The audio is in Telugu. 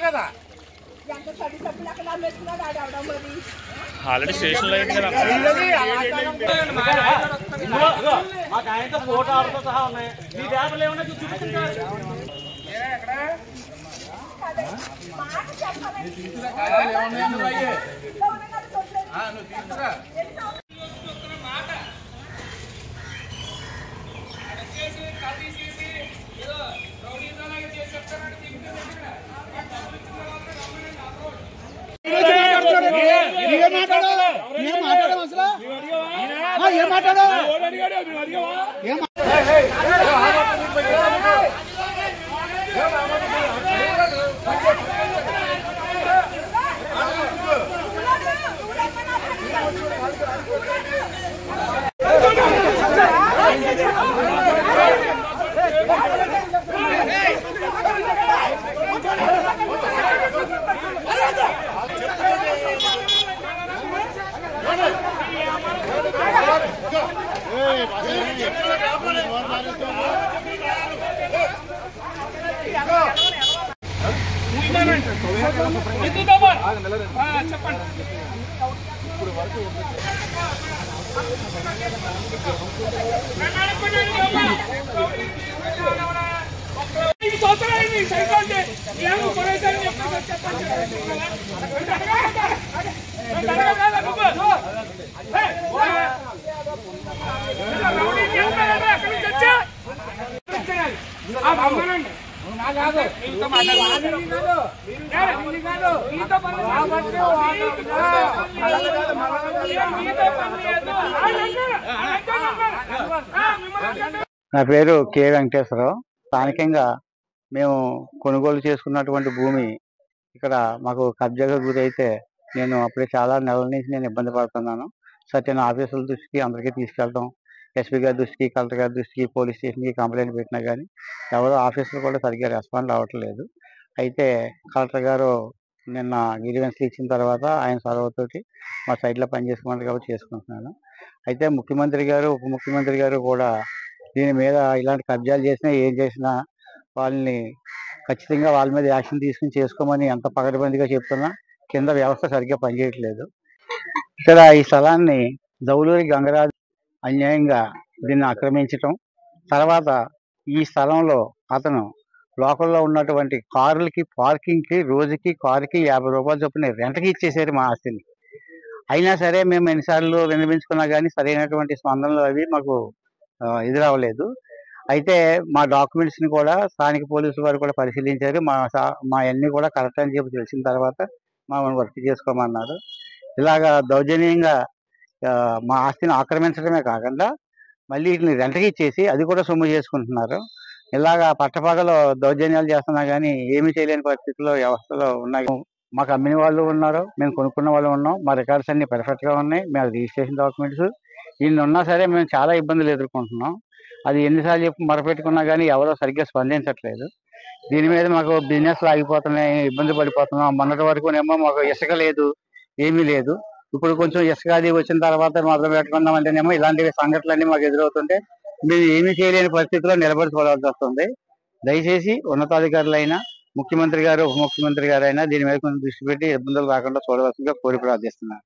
కదా ఆల్రెడీ స్టేషన్ లో ఆయనతో ఫోటో ఆడుతూ సహా ఉన్నాయి. మీ పేపర్లు ఏమన్నా చూపించారు. నా పేరు కె వెంకటేశ్వరరావు. స్థానికంగా మేము కొనుగోలు చేసుకున్నటువంటి భూమి ఇక్కడ మాకు కబ్జాగా గురైతే నేను అప్పుడే చాలా నెలల నుంచి నేను ఇబ్బంది పడుతున్నాను. సత్యన ఆఫీసుల దృష్టికి అందరికీ తీసుకెళ్తాం, ఎస్పీ గారి దృష్టికి, కలెక్టర్ గారి దృష్టికి, పోలీస్ స్టేషన్కి కంప్లైంట్ పెట్టినా కానీ ఎవరో ఆఫీసులు కూడా సరిగ్గా రెస్పాండ్ అవ్వట్లేదు. అయితే కలెక్టర్ గారు నిన్న గ్రీవెన్స్లు ఇచ్చిన తర్వాత ఆయన చొరవతోటి మా సైడ్లో పనిచేసుకోమని కాబట్టి చేసుకుంటున్నాను. అయితే ముఖ్యమంత్రి గారు, ఉప ముఖ్యమంత్రి గారు కూడా దీని మీద ఇలాంటి కబ్జాలు చేసినా ఏం చేసినా వాళ్ళని ఖచ్చితంగా వాళ్ళ మీద యాక్షన్ తీసుకుని చేసుకోమని ఎంత పకడ్బందీగా చెప్తున్నా కింద వ్యవస్థ సరిగ్గా పనిచేయట్లేదు. ఇక్కడ ఈ స్థలాన్ని దౌలూరి గంగరాజు అన్యాయంగా దీన్ని ఆక్రమించటం, తర్వాత ఈ స్థలంలో అతను లోకల్లో ఉన్నటువంటి కార్లకి పార్కింగ్కి రోజుకి కారుకి 50 రూపాయలు చొప్పున రెంట్కి ఇచ్చేసారు మా ఆస్తిని. అయినా సరే మేము ఎన్నిసార్లు విన్నవించుకున్నా కానీ సరైనటువంటి స్పందనలు అవి మాకు ఎదురవ్వలేదు. అయితే మా డాక్యుమెంట్స్ని కూడా స్థానిక పోలీసులు వారు కూడా పరిశీలించారు. మా అన్నీ కూడా కరెక్ట్ అని చెప్పి తెలిసిన తర్వాత మమ్మల్ని వర్క్ చేసుకోమన్నారు. ఇలాగా దౌర్జన్యంగా మా ఆస్తిని ఆక్రమించడమే కాకుండా మళ్ళీ వీటిని రెంట్కి ఇచ్చేసి అది కూడా సొమ్ము చేసుకుంటున్నారు. ఇలాగా పట్టపగలు దౌర్జన్యాలు చేస్తున్నా కానీ ఏమీ చేయలేని పరిస్థితుల్లో వ్యవస్థలో ఉన్నాయి. మాకు అమ్మిన వాళ్ళు ఉన్నారు, మేము కొనుక్కున్న వాళ్ళు ఉన్నాం, మా రికార్డ్స్ అన్ని పర్ఫెక్ట్గా ఉన్నాయి, మేము రిజిస్ట్రేషన్ డాక్యుమెంట్స్ ఇన్ని ఉన్నా సరే మేము చాలా ఇబ్బందులు ఎదుర్కొంటున్నాం. అది ఎన్నిసార్లు చెప్పి మొరపెట్టుకున్నా కానీ ఎవరో సరిగ్గా స్పందించట్లేదు. దీని మీద మాకు బిజినెస్లు ఆగిపోతున్నాయి, ఇబ్బంది పడిపోతున్నాం. మొన్నటి వరకునేమో మాకు ఇసుక లేదు, ఏమీ లేదు. ఇప్పుడు కొంచెం ఇసుక అది వచ్చిన తర్వాత మొదలు పెట్టుకున్నాం అంటేనేమో ఇలాంటి సంఘటనలన్నీ మాకు ఎదురవుతుంటే మేము ఏమీ చేయలేని పరిస్థితిలో నిలబడి చూడాల్సి వస్తుంది. దయచేసి ఉన్నతాధికారులైనా, ముఖ్యమంత్రి గారు, ఉప ముఖ్యమంత్రి గారు అయినా దీని మీద కొంచెం దృష్టి పెట్టి ఇబ్బందులు రాకుండా చూడవలసిందిగా కోరి ప్రార్థిస్తున్నాను.